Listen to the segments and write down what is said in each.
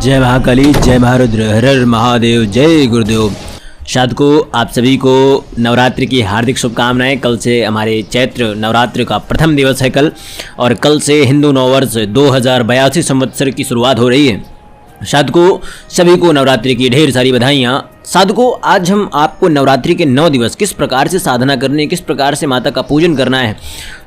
जय महाकाली, जय महारुद्र, हर हर महादेव, जय गुरुदेव। साधकों, आप सभी को नवरात्रि की हार्दिक शुभकामनाएं। कल से हमारे चैत्र नवरात्रि का प्रथम दिवस है कल, और कल से हिंदू नववर्ष 2082 संवत्सर की शुरुआत हो रही है। साधकों, सभी को नवरात्रि की ढेर सारी बधाइयाँ। साधकों, आज हम आपको नवरात्रि के 9 दिवस किस प्रकार से साधना करनी है, किस प्रकार से माता का पूजन करना है।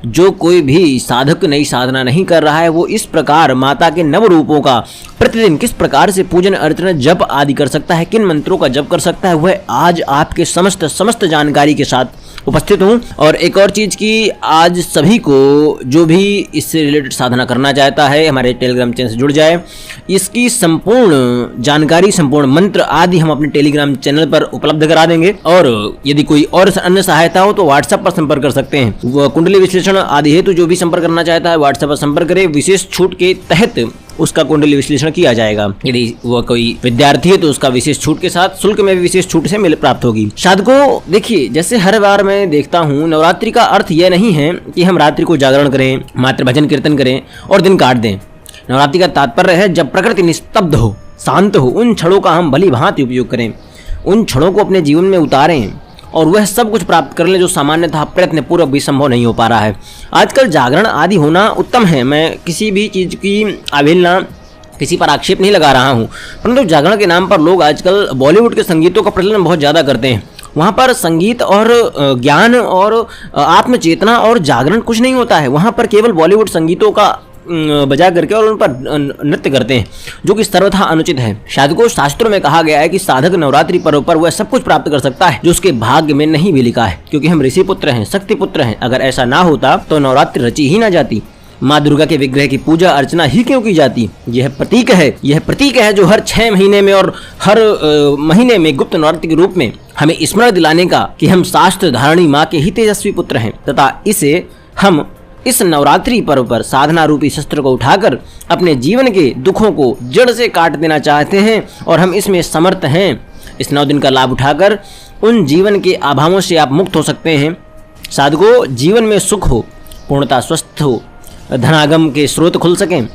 जो कोई भी साधक नई साधना नहीं कर रहा है, वो इस प्रकार माता के नव रूपों का प्रतिदिन किस प्रकार से पूजन अर्चना जप आदि कर सकता है, किन मंत्रों का जप कर सकता है, वह आज आपके समस्त जानकारी के साथ उपस्थित हूँ। और एक और चीज़ की, आज सभी को जो भी इससे रिलेटेड साधना करना चाहता है हमारे टेलीग्राम चैनल से जुड़ जाए। इसकी संपूर्ण जानकारी, संपूर्ण मंत्र आदि हम अपने टेलीग्राम चैनल पर उपलब्ध करा देंगे। और यदि कोई और अन्य सहायता हो तो व्हाट्सएप पर संपर्क कर सकते हैं। वह कुंडली विश्लेषण आदि है तो जो भी संपर्क करना चाहता है व्हाट्सएप पर संपर्क करें। विशेष छूट के तहत उसका कुंडली विश्लेषण किया जाएगा। यदि वह कोई विद्यार्थी है तो उसका विशेष छूट के साथ शुल्क में भी विशेष छूट से मिल प्राप्त होगी। साधकों, देखिए, जैसे हर बार मैं देखता हूँ, नवरात्रि का अर्थ यह नहीं है कि हम रात्रि को जागरण करें, मात्र भजन कीर्तन करें और दिन काट दें। नवरात्रि का तात्पर्य है जब प्रकृति निस्तब्ध हो, शांत हो, उन क्षणों का हम भली भांति उपयोग करें, उन क्षणों को अपने जीवन में उतारें और वह सब कुछ प्राप्त कर लें जो सामान्यतः प्रयत्न पूर्वक भी संभव नहीं हो पा रहा है। आजकल जागरण आदि होना उत्तम है, मैं किसी भी चीज़ की अवहेलना, किसी पर आक्षेप नहीं लगा रहा हूँ, परंतु जागरण के नाम पर लोग आजकल बॉलीवुड के संगीतों का प्रचलन बहुत ज़्यादा करते हैं। वहाँ पर संगीत और ज्ञान और आत्मचेतना और जागरण कुछ नहीं होता है। वहाँ पर केवल बॉलीवुड संगीतों का बजा करके और उन पर नृत्य करते हैं, जो कि सर्वथा अनुचित है। साधकों, शास्त्रों में कहा गया है कि साधक नवरात्रि पर्व पर वह सब कुछ प्राप्त कर सकता है जो उसके भाग्य में नहीं भी लिखा है, क्योंकि हम ऋषि पुत्र हैं, शक्ति पुत्र हैं। अगर ऐसा ना होता तो नवरात्रि रची ही ना जाती, माँ दुर्गा के विग्रह की पूजा अर्चना ही क्यों की जाती। यह प्रतीक है जो हर 6 महीने में और हर महीने में गुप्त नवरात्रि के रूप में हमें स्मरण दिलाने का कि हम शास्त्र धारणी माँ के ही तेजस्वी पुत्र हैं, तथा इसे हम इस नवरात्रि पर्व पर साधना रूपी शस्त्र को उठाकर अपने जीवन के दुखों को जड़ से काट देना चाहते हैं, और हम इसमें समर्थ हैं। इस 9 दिन का लाभ उठाकर उन जीवन के अभावों से आप मुक्त हो सकते हैं। साधकों, जीवन में सुख हो, पूर्णता स्वस्थ हो, धनागम के स्रोत खुल सकें,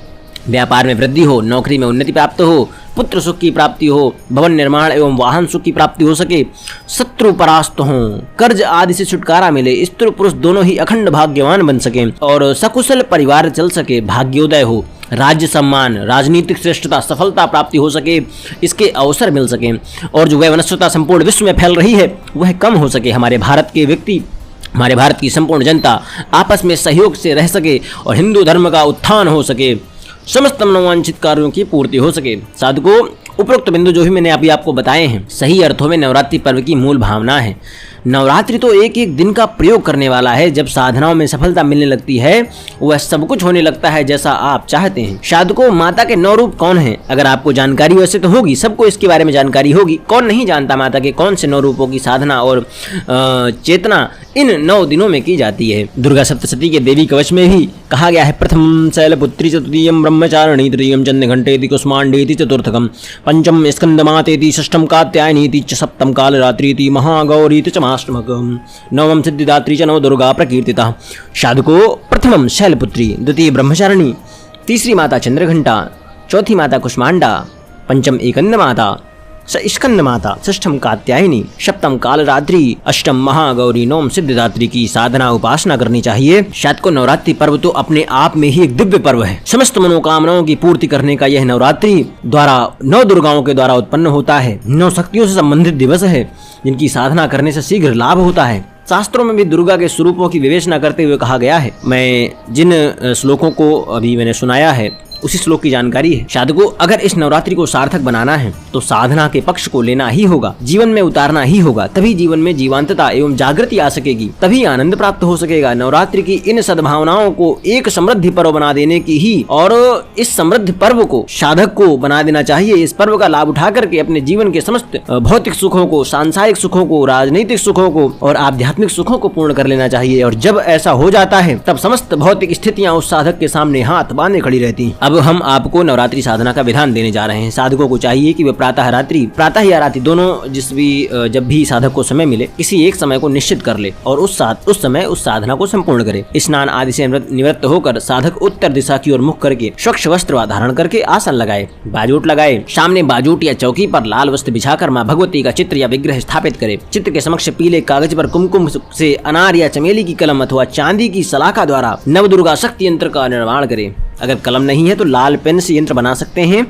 व्यापार में वृद्धि हो, नौकरी में उन्नति प्राप्त हो, पुत्र सुख की प्राप्ति हो, भवन निर्माण एवं वाहन सुख की प्राप्ति हो सके, शत्रु परास्त हों, कर्ज आदि से छुटकारा मिले, स्त्री पुरुष दोनों ही अखंड भाग्यवान बन सकें और सकुशल परिवार चल सके, भाग्योदय हो, राज्य सम्मान, राजनीतिक श्रेष्ठता, सफलता प्राप्ति हो सके, इसके अवसर मिल सके, और जो वैवनस्यता संपूर्ण विश्व में फैल रही है वह कम हो सके। हमारे भारत के व्यक्ति, हमारे भारत की संपूर्ण जनता आपस में सहयोग से रह सके और हिंदू धर्म का उत्थान हो सके, समस्त मनोवांछित कार्यों की पूर्ति हो सके। साधकों, उपरोक्त बिंदु जो भी मैंने अभी आपको बताए हैं, सही अर्थों में नवरात्रि पर्व की मूल भावना है। नवरात्रि तो एक एक दिन का प्रयोग करने वाला है। जब साधनाओं में सफलता मिलने लगती है वह सब कुछ होने लगता है जैसा आप चाहते हैं। साधकों, माता के 9 रूप कौन हैं? अगर आपको जानकारी वैसे तो होगी, सबको इसके बारे में जानकारी होगी। कौन नहीं जानता माता के कौन से 9 रूपों की साधना और चेतना इन 9 दिनों में की जाती है। दुर्गा सप्तशती के देवी कवच में भी कहा गया है, प्रथम शैलपुत्री, चतुर्थीयम ब्रह्मचारिणी, तृतीयम चंद्रघंटेति, कुष्मांडेति, चतुर्थकम पंचम स्कंदमातेति, षष्ठम कात्यायनीति, सप्तम कालरात्रीति, महागौरीति, चमाष्टमकम, नवम सिद्धिदात्री च नव दुर्गा प्रकीर्तिता। साधकों, प्रथमम शैलपुत्री, द्वितीय ब्रह्मचारिणी, तीसरी माता चंद्रघंटा, चौथी माता कुष्मांडा, पंचम एकंद माता स्कंद माता, षष्ठम कात्यायनी, सप्तम कालरात्रि, अष्टम महागौरी, नवम सिद्धिदात्री की साधना उपासना करनी चाहिए। साधकों, नवरात्रि पर्व तो अपने आप में ही एक दिव्य पर्व है। समस्त मनोकामनाओं की पूर्ति करने का यह नवरात्रि द्वारा 9 दुर्गाओं के द्वारा उत्पन्न होता है। 9 शक्तियों से संबंधित दिवस है जिनकी साधना करने से शीघ्र लाभ होता है। शास्त्रों में भी दुर्गा के स्वरूपों की विवेचना करते हुए कहा गया है। मैं जिन श्लोकों को अभी मैंने सुनाया है उसी श्लोक की जानकारी है। साधकों, अगर इस नवरात्रि को सार्थक बनाना है तो साधना के पक्ष को लेना ही होगा, जीवन में उतारना ही होगा, तभी जीवन में जीवंतता एवं जागृति आ सकेगी, तभी आनंद प्राप्त हो सकेगा। नवरात्रि की इन सद्भावनाओं को एक समृद्धि पर्व बना देने की ही, और इस समृद्ध पर्व को साधक को बना देना चाहिए। इस पर्व का लाभ उठा करके अपने जीवन के समस्त भौतिक सुखों को, सांसारिक सुखों को, राजनीतिक सुखों को और आध्यात्मिक सुखों को पूर्ण कर लेना चाहिए। और जब ऐसा हो जाता है तब समस्त भौतिक स्थितियां उस साधक के सामने हाथ बांधे खड़ी रहती। अब हम आपको नवरात्रि साधना का विधान देने जा रहे हैं। साधकों को चाहिए कि वे प्रातः या रात्रि दोनों जब भी साधक को समय मिले किसी एक समय को निश्चित कर ले और उस समय उस साधना को संपूर्ण करे। स्नान आदि से निवृत्त होकर साधक उत्तर दिशा की ओर मुख करके स्वच्छ वस्त्र धारण करके आसन लगाए, बाजूट लगाए, सामने बाजूट या चौकी पर लाल वस्त्र बिछाकर माँ भगवती का चित्र या विग्रह स्थापित करे। चित्र के समक्ष पीले कागज पर कुमकुम से अनार या चमेली की कलम अथवा चांदी की सलाखा द्वारा नवदुर्गा शक्ति यंत्र का निर्माण करे। अगर कलम नहीं है तो लाल पेन से यंत्र बना सकते हैं।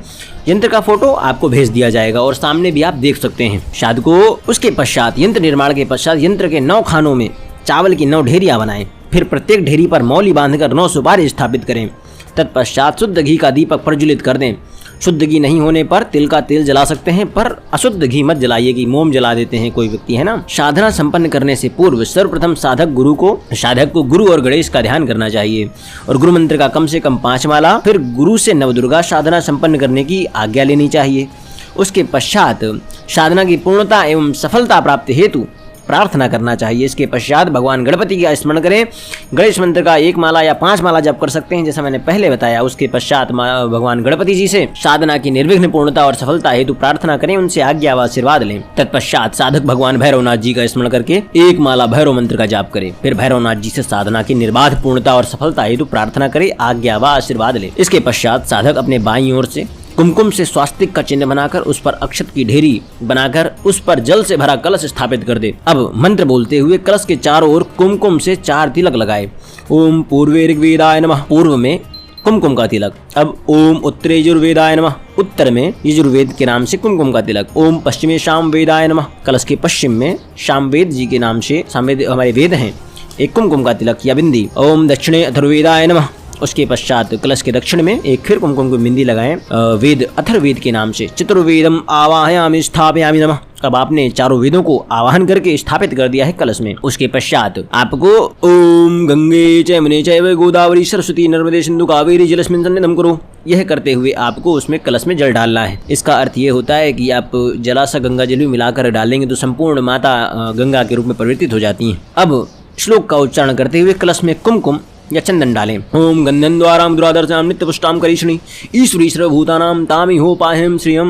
यंत्र का फोटो आपको भेज दिया जाएगा और सामने भी आप देख सकते हैं। साधकों उसके पश्चात यंत्र निर्माण के पश्चात यंत्र के 9 खानों में चावल की 9 ढेरियां बनाएं। फिर प्रत्येक ढेरी पर मौली बांधकर 9 सुपारी स्थापित करें। तत्पश्चात शुद्ध घी का दीपक प्रज्वलित कर दें। शुद्ध घी नहीं होने पर तिल का तेल जला सकते हैं, पर अशुद्ध घी मत जलाइए कि मोम जला देते हैं कोई व्यक्ति, है ना। साधना संपन्न करने से पूर्व सर्वप्रथम साधक को गुरु और गणेश का ध्यान करना चाहिए और गुरु मंत्र का कम से कम 5 माला, फिर गुरु से नवदुर्गा साधना संपन्न करने की आज्ञा लेनी चाहिए। उसके पश्चात साधना की पूर्णता एवं सफलता प्राप्ति हेतु प्रार्थना करना चाहिए। इसके पश्चात भगवान गणपति का स्मरण करें। गणेश मंत्र का 1 माला या 5 माला जप कर सकते हैं, जैसा मैंने पहले बताया। उसके पश्चात भगवान गणपति जी से साधना की निर्विघ्न पूर्णता और सफलता हेतु प्रार्थना करें, उनसे आज्ञा व आशीर्वाद लें। तत्पश्चात साधक भगवान भैरवनाथ जी का स्मरण करके 1 माला भैरव मंत्र का जाप करे। फिर भैरवनाथ जी से साधना की निर्बाध पूर्णता और सफलता हेतु प्रार्थना करे, आज्ञा व आशीर्वाद ले। इसके पश्चात साधक अपने बाईं ओर से कुमकुम से स्वास्तिक का चिन्ह बनाकर उस पर अक्षत की ढेरी बनाकर उस पर जल से भरा कलश स्थापित कर दे। अब मंत्र बोलते हुए कलश के चारों ओर कुमकुम से 4 तिलक लगाए। ओम पूर्वे ऋग्वेदाय नमः, पूर्व में कुमकुम का तिलक। अब ओम उत्तरे यजुर्वेदाय नमः, उत्तर में यजुर्वेद के नाम से कुमकुम का तिलक। ओम पश्चिमे सामवेदाय नमः, कलश के पश्चिम में सामवेद जी के नाम से, सामवेद हमारे वेद हैं, एक कुमकुम का तिलक या बिंदी। ओम दक्षिणे अथर्ववेदाय नमः, उसके पश्चात कलश के दक्षिण में एक फिर कुमकुम की बिंदी लगाएं वेद अथर्ववेद के नाम से। चतुर्वेदम आवाहयामि स्थापयामि नमः, अब आपने चारों वेदों को आवाहन करके स्थापित कर दिया है कलश में। उसके पश्चात आपको ओम गंगे च यमुने चैव गोदावरी सरस्वती नर्मदे सिंधु कावेरी जलेस्मिन् सन्निधिं कुरु, यह करते हुए आपको उसमें कलश में जल डालना है। इसका अर्थ ये होता है कि आप जलाशय गंगा जल भी मिलाकर डालेंगे तो संपूर्ण माता गंगा के रूप में परिवर्तित हो जाती हैं। अब श्लोक का उच्चारण करते हुए कलश में कुमकुम या चंदन डालें। ओम गंधन द्वाराम दुरादर्शाम नित्य पुष्टाम करीषणी ईश्वरी सर्वभूतानाम तामि होपाहम श्रियम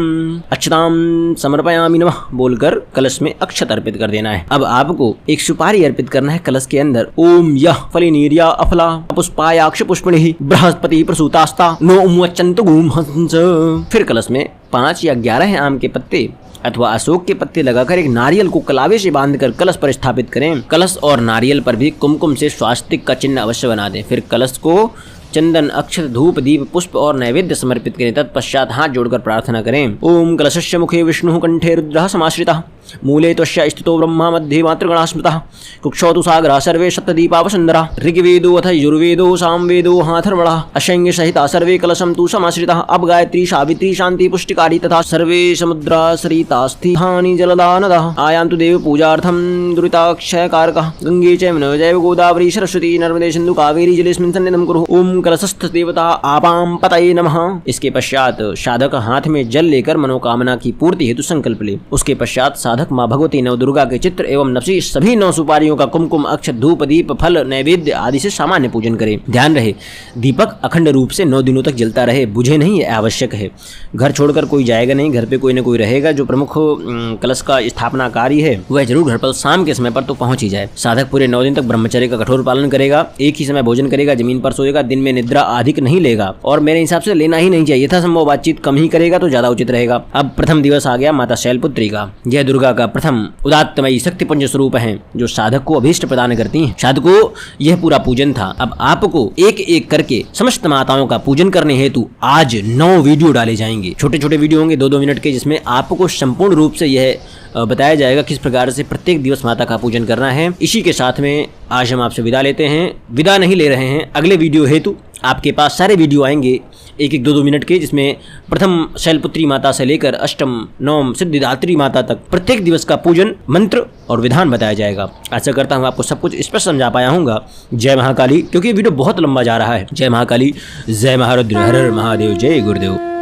अक्षताम समर्पयामि नमः बोलकर कलश में अक्षत अर्पित कर देना है। अब आपको एक सुपारी अर्पित करना है कलश के अंदर। ओम यह फलिनीर्या अफला पुष्पायाक्ष पुष्पणि बृहस्पति प्रसूतास्ता नो उम्वच्चन्तु गुम हंस। फिर कलश में 5 या 11 आम के पत्ते अथवा अशोक के पत्ते लगाकर एक नारियल को कलावे से बांधकर कलश पर स्थापित करें। कलश और नारियल पर भी कुमकुम से स्वास्तिक का चिन्ह अवश्य बना दें। फिर कलश को चंदन अक्षत धूप दीप पुष्प और नैवेद्य समर्पित करें। तत्पश्चात हाथ जोड़कर प्रार्थना करें। ओम कलशस्य मुखे विष्णु कंठे रुद्रः समाश्रितः मूले त्वस्य स्थितो ब्रह्मा मध्ये मातृगणः स्मृतः कुक्षौ तु सागरः सर्वे सप्तदीपावसुन्दरा ऋग्वेदो अथ यजुर्वेदो सामवेदो अथर्वणः अशंग सहिता सर्वे कलशं तु समाश्रितः। अब गायत्री सावित्री शांति पुष्टिकारी तथा सर्वे समुद्रा सरितास्थिहानि जलदानदः आयान्तु देव पूजार्थं दुरिताक्षयकारकः गंगे च यमुने चैव गोदावरी सरस्वती नर्मदे सिंधु कावेरी जलेस्मिन् सन्निधिं कुरु। ओम कलशस्थ देवता आपाम पतये नमः। इसके पश्चात साधक हाथ में जल लेकर मनोकामना की पूर्ति हेतु संकल्प ले। उसके पश्चात साधक माँ भगवती नवदुर्गा के चित्र एवं नवसी सभी 9 सुपारियों का कुमकुम अक्षत धूप दीप फल नैवेद्य आदि से सामान्य पूजन करे। ध्यान रहे दीपक अखंड रूप से 9 दिनों तक जलता रहे, बुझे नहीं, यह आवश्यक है। घर छोड़कर कोई जाएगा नहीं, घर पे कोई न कोई रहेगा। जो प्रमुख कलश का स्थापना कार्य है वह जरूर घर पर शाम के समय पर तो पहुंच ही जाए। साधक पूरे 9 दिन तक ब्रह्मचर्य का कठोर पालन करेगा, एक ही समय भोजन करेगा, जमीन पर सोएगा, दिन में निद्रा अधिक नहीं लेगा और मेरे हिसाब से लेना ही नहीं चाहिए। यथासंभव बातचीत कम ही करेगा तो ज्यादा उचित रहेगा। अब प्रथम दिवस आ गया माता शैलपुत्री का। यह दुर्गा का प्रथम उदात्तमयी शक्तिपुंज स्वरूप है जो साधक को अभीष्ट प्रदान करती हैं। साधकों यह पूरा पूजन था। अब आपको एक एक करके समस्त माताओं का पूजन करने हेतु आज 9 वीडियो डाले जाएंगे। छोटे छोटे वीडियो होंगे 2-2 मिनट के, जिसमें आपको संपूर्ण रूप से यह बताया जाएगा किस प्रकार से प्रत्येक दिवस माता का पूजन करना है। इसी के साथ में आज हम आपसे विदा लेते हैं। विदा नहीं ले रहे हैं, अगले वीडियो हेतु आपके पास सारे वीडियो आएंगे 1-1, 2-2 मिनट के, जिसमें प्रथम शैलपुत्री माता से लेकर अष्टम नवम सिद्धिदात्री माता तक प्रत्येक दिवस का पूजन मंत्र और विधान बताया जाएगा। आशा करता हूँ आपको सब कुछ स्पष्ट समझा पाया हूँगा। जय महाकाली, क्योंकि वीडियो बहुत लंबा जा रहा है। जय महाकाली, जय महारुद्र, हर हर महादेव, जय गुरुदेव।